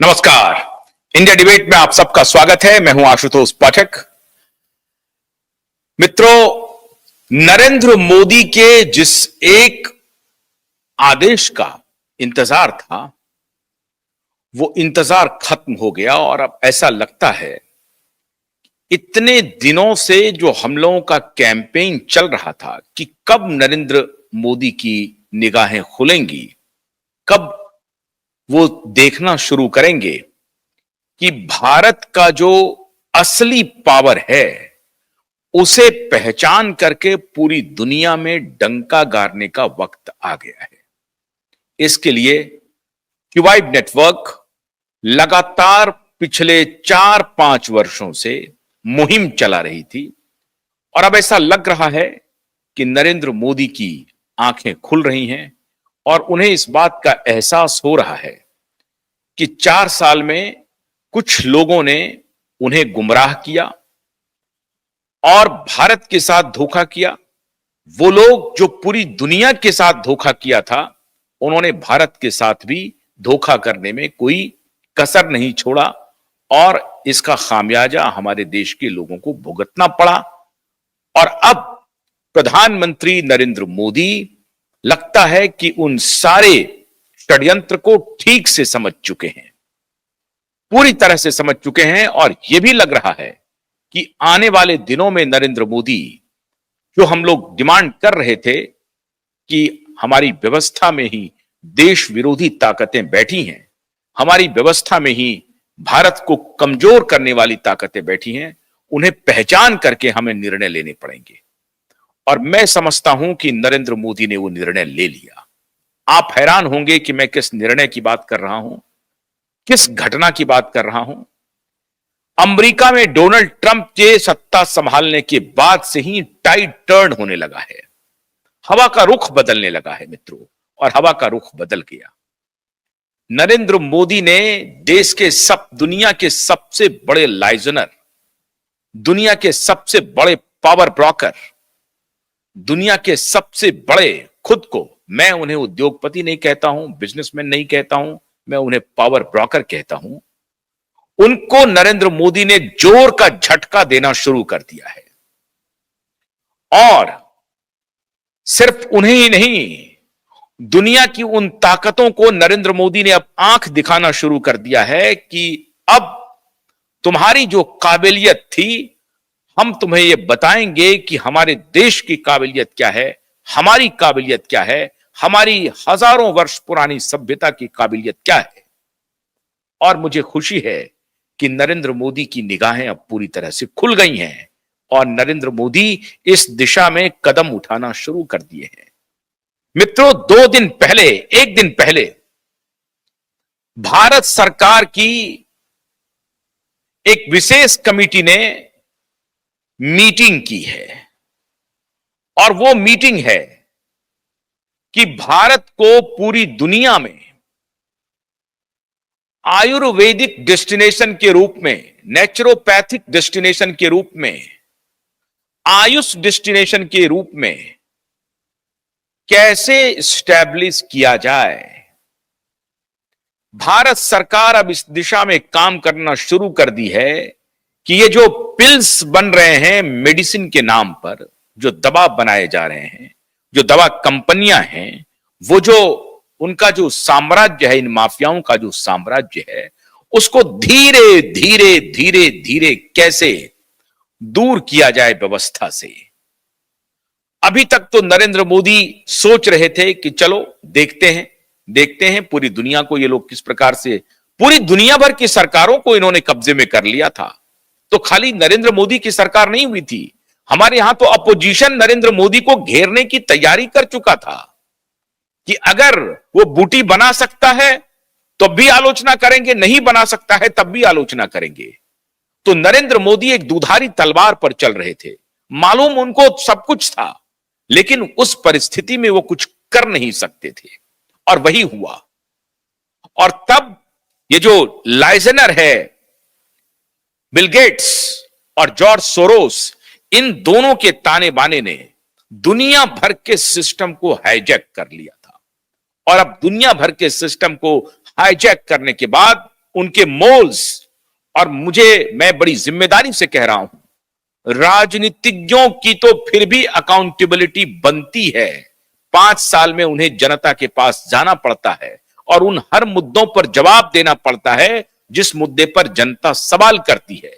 नमस्कार। India debate में आप सबका स्वागत है। मैं हूं आशुतोष पाठक। मित्रों, नरेंद्र मोदी के जिस एक आदेश का इंतजार था, वो इंतजार खत्म हो गया और अब ऐसा लगता है इतने दिनों से जो हम लोगों का कैंपेन चल रहा था कि कब नरेंद्र मोदी की निगाहें खुलेंगी, कब वो देखना शुरू करेंगे कि भारत का जो असली पावर है उसे पहचान करके पूरी दुनिया में डंका गाड़ने का वक्त आ गया है। इसके लिए क्यूबाइड नेटवर्क लगातार पिछले 4-5 वर्षों से मुहिम चला रही थी और अब ऐसा लग रहा है कि नरेंद्र मोदी की आंखें खुल रही हैं और उन्हें इस बात का एहसास हो रहा है कि 4 साल में कुछ लोगों ने उन्हें गुमराह किया और भारत के साथ धोखा किया। वो लोग जो पूरी दुनिया के साथ धोखा किया था, उन्होंने भारत के साथ भी धोखा करने में कोई कसर नहीं छोड़ा और इसका खामियाजा हमारे देश के लोगों को भुगतना पड़ा। और अब प्रधानमंत्री नरेंद्र मोदी लगता है कि उन सारे षड्यंत्र को ठीक से समझ चुके हैं, पूरी तरह से समझ चुके हैं और यह भी लग रहा है कि आने वाले दिनों में नरेंद्र मोदी, जो हम लोग डिमांड कर रहे थे कि हमारी व्यवस्था में ही देश विरोधी ताकतें बैठी हैं, हमारी व्यवस्था में ही भारत को कमजोर करने वाली ताकतें बैठी हैं, उन्हें पहचान करके हमें निर्णय लेने पड़ेंगे। और मैं समझता हूं कि नरेंद्र मोदी ने वो निर्णय ले लिया। आप हैरान होंगे कि मैं किस निर्णय की बात कर रहा हूं, किस घटना की बात कर रहा हूं। अमेरिका में डोनाल्ड ट्रंप के सत्ता संभालने के बाद से ही टाइड टर्न होने लगा है, हवा का रुख बदलने लगा है मित्रों, और हवा का रुख बदल गया। नरेंद्र मोदी ने दुनिया के सबसे बड़े लाइजनर, दुनिया के सबसे बड़े पावर ब्रोकर, दुनिया के सबसे बड़े, खुद को, मैं उन्हें उद्योगपति नहीं कहता हूं, बिजनेसमैन नहीं कहता हूं, मैं उन्हें पावर ब्रोकर कहता हूं, उनको नरेंद्र मोदी ने जोर का झटका देना शुरू कर दिया है। और सिर्फ उन्हें ही नहीं, दुनिया की उन ताकतों को नरेंद्र मोदी ने अब आंख दिखाना शुरू कर दिया है कि अब तुम्हारी जो काबिलियत थी, हम तुम्हें यह बताएंगे कि हमारे देश की काबिलियत क्या है, हमारी काबिलियत क्या है, हमारी हजारों वर्ष पुरानी सभ्यता की काबिलियत क्या है। और मुझे खुशी है कि नरेंद्र मोदी की निगाहें अब पूरी तरह से खुल गई हैं और नरेंद्र मोदी इस दिशा में कदम उठाना शुरू कर दिए हैं। मित्रों, एक दिन पहले भारत सरकार की एक विशेष कमेटी ने मीटिंग की है और वो मीटिंग है कि भारत को पूरी दुनिया में आयुर्वेदिक डेस्टिनेशन के रूप में, नेचुरोपैथिक डेस्टिनेशन के रूप में, आयुष डेस्टिनेशन के रूप में कैसे स्टैब्लिश किया जाए। भारत सरकार अब इस दिशा में काम करना शुरू कर दी है कि ये जो पिल्स बन रहे हैं मेडिसिन के नाम पर, जो दवा बनाए जा रहे हैं, जो दवा कंपनियां हैं, वो जो उनका जो साम्राज्य है, इन माफियाओं का जो साम्राज्य है, उसको धीरे धीरे धीरे धीरे कैसे दूर किया जाए व्यवस्था से। अभी तक तो नरेंद्र मोदी सोच रहे थे कि चलो देखते हैं पूरी दुनिया को ये लोग किस प्रकार से, पूरी दुनिया भर की सरकारों को इन्होंने कब्जे में कर लिया था। तो खाली नरेंद्र मोदी की सरकार नहीं हुई थी, हमारे यहां तो अपोजिशन नरेंद्र मोदी को घेरने की तैयारी कर चुका था कि अगर वो बूटी बना सकता है तो भी आलोचना करेंगे, नहीं बना सकता है तब भी आलोचना करेंगे। तो नरेंद्र मोदी एक दुधारी तलवार पर चल रहे थे। मालूम उनको सब कुछ था, लेकिन उस परिस्थिति में वो कुछ कर नहीं सकते थे और वही हुआ। और तब ये जो लाइजनर है, बिल गेट्स और जॉर्ज सोरोस, इन दोनों के ताने बाने ने दुनिया भर के सिस्टम को हाईजैक कर लिया था। और अब दुनिया भर के सिस्टम को हाईजैक करने के बाद उनके मोल्स, और मैं बड़ी जिम्मेदारी से कह रहा हूं, राजनीतिज्ञों की तो फिर भी अकाउंटेबिलिटी बनती है। 5 साल में उन्हें जनता के पास जाना पड़ता है और उन हर मुद्दों पर जवाब देना पड़ता है जिस मुद्दे पर जनता सवाल करती है।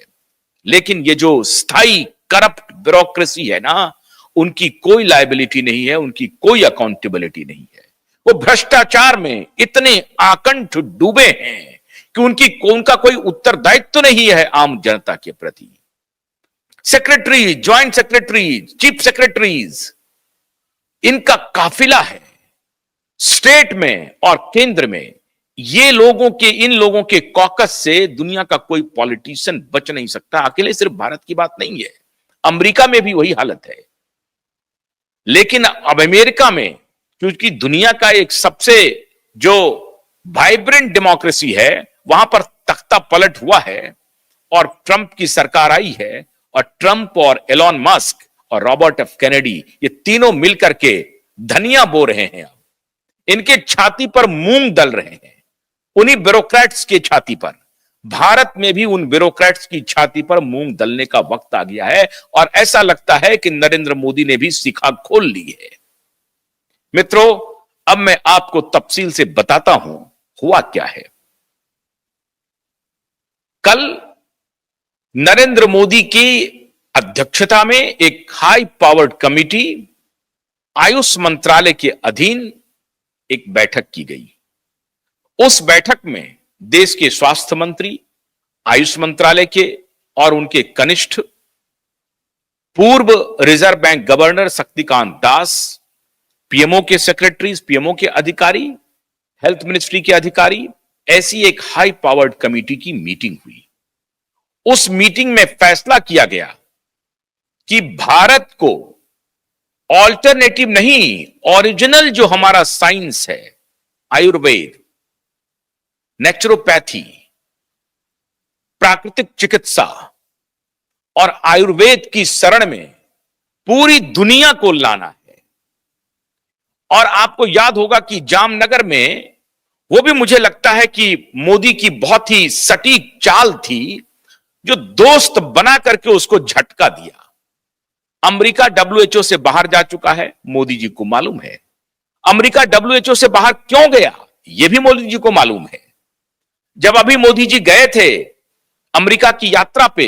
लेकिन ये जो स्थायी करप्ट ब्यूरोक्रेसी है ना, उनकी कोई लायबिलिटी नहीं है, उनकी कोई अकाउंटेबिलिटी नहीं है। वो भ्रष्टाचार में इतने आकंठ डूबे हैं कि उनका कोई उत्तरदायित्व नहीं है आम जनता के प्रति। Secretary, joint secretary, chief secretaries, इनका काफिला है स्टेट में और केंद्र में। इन लोगों के कॉकस से दुनिया का कोई पॉलिटिशियन बच नहीं सकता। अकेले सिर्फ भारत की बात नहीं है, अमेरिका में भी वही हालत है। लेकिन अब अमेरिका में, क्योंकि दुनिया का एक सबसे जो वाइब्रेंट डेमोक्रेसी है, वहां पर तख्ता पलट हुआ है और ट्रंप की सरकार आई है, और ट्रंप और एलॉन मस्क और रॉबर्ट एफ कैनेडी, ये तीनों मिलकर के धनिया बो रहे हैं। अब इनके छाती पर मूंग दल रहे हैं, उन्हीं ब्यूरोक्रेट्स की छाती पर। भारत में भी उन ब्यूरोक्रेट्स की छाती पर मूंग दलने का वक्त आ गया है, और ऐसा लगता है कि नरेंद्र मोदी ने भी शिखा खोल ली है। मित्रों, अब मैं आपको तफसील से बताता हूं हुआ क्या है। कल नरेंद्र मोदी की अध्यक्षता में एक हाई पावर्ड कमिटी, आयुष मंत्रालय के अधीन एक बैठक की गई। उस बैठक में देश के स्वास्थ्य मंत्री, आयुष मंत्रालय के और उनके कनिष्ठ, पूर्व reserve bank governor Shaktikanta Das, PMO के सेक्रेटरीज, पीएमओ के अधिकारी, हेल्थ मिनिस्ट्री के अधिकारी, ऐसी एक हाई पावर्ड कमिटी की मीटिंग हुई। उस मीटिंग में फैसला किया गया कि भारत को ऑल्टरनेटिव नहीं, ओरिजिनल जो हमारा साइंस है, आयुर्वेद, नेचुरोपैथी, प्राकृतिक चिकित्सा और आयुर्वेद की शरण में पूरी दुनिया को लाना है। और आपको याद होगा कि जामनगर में वो भी मुझे लगता है कि मोदी की बहुत ही सटीक चाल थी, जो दोस्त बना करके उसको झटका दिया। अमेरिका डब्ल्यूएचओ से बाहर जा चुका है, मोदी जी को मालूम है। अमेरिका डब्ल्यूएचओ से बाहर क्यों गया, यह भी मोदी जी को मालूम है। जब अभी मोदी जी गए थे अमेरिका की यात्रा पे,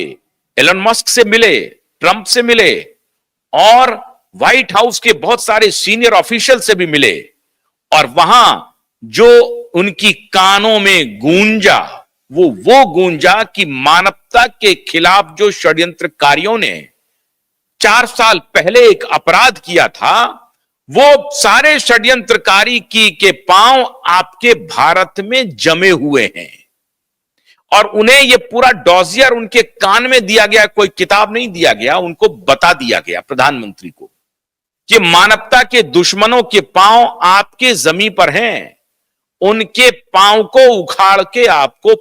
एलन मस्क से मिले, ट्रंप से मिले और व्हाइट हाउस के बहुत सारे सीनियर ऑफिशियल से भी मिले, और वहां जो उनकी कानों में गूंजा, वो गूंजा कि मानवता के खिलाफ जो षड्यंत्रकारियों ने 4 साल पहले एक अपराध किया था, वो सारे षड्यंत्रकारी के पांव आपके भारत में जमे हुए हैं। और उन्हें ये पूरा डॉजियर उनके कान में दिया गया, कोई किताब नहीं दिया गया, उनको बता दिया गया प्रधानमंत्री को कि मानवता के दुश्मनों के पांव आपके जमीन पर हैं, उनके पांव को उखाड़ के आपको